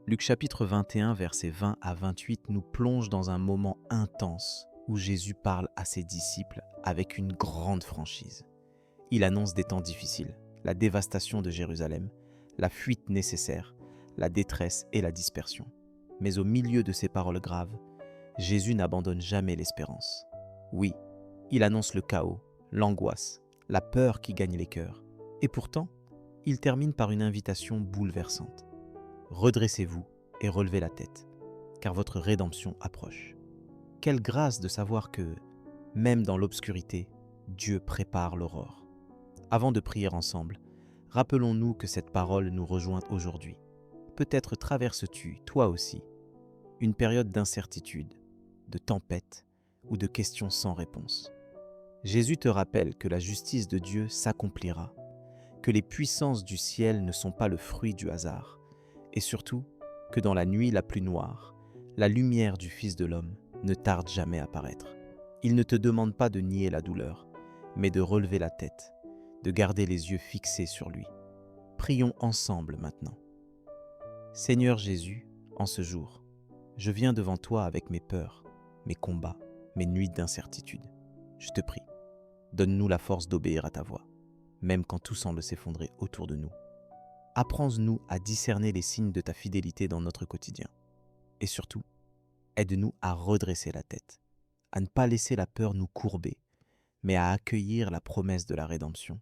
Luc chapitre 21, versets 20 à 28 nous plonge dans un moment intense où Jésus parle à ses disciples avec une grande franchise. Il annonce des temps difficiles, la dévastation de Jérusalem, la fuite nécessaire, la détresse et la dispersion. Mais au milieu de ces paroles graves, Jésus n'abandonne jamais l'espérance. Oui, il annonce le chaos, l'angoisse, la peur qui gagne les cœurs. Et pourtant, il termine par une invitation bouleversante. Redressez-vous et relevez la tête, car votre rédemption approche. Quelle grâce de savoir que, même dans l'obscurité, Dieu prépare l'aurore. Avant de prier ensemble, rappelons-nous que cette parole nous rejoint aujourd'hui. Peut-être traverses-tu, toi aussi, une période d'incertitude, de tempête ou de questions sans réponse. Jésus te rappelle que la justice de Dieu s'accomplira, que les puissances du ciel ne sont pas le fruit du hasard, et surtout que dans la nuit la plus noire, la lumière du Fils de l'homme ne tarde jamais à paraître. Il ne te demande pas de nier la douleur, mais de relever la tête, de garder les yeux fixés sur lui. Prions ensemble maintenant. Seigneur Jésus, en ce jour, je viens devant toi avec mes peurs, mes combats, mes nuits d'incertitude. Je te prie, donne-nous la force d'obéir à ta voix, même quand tout semble s'effondrer autour de nous. Apprends-nous à discerner les signes de ta fidélité dans notre quotidien. Et surtout, aide-nous à redresser la tête, à ne pas laisser la peur nous courber, mais à accueillir la promesse de la rédemption,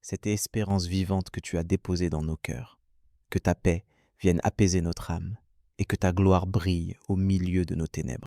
cette espérance vivante que tu as déposée dans nos cœurs. Que ta paix vienne apaiser notre âme et que ta gloire brille au milieu de nos ténèbres.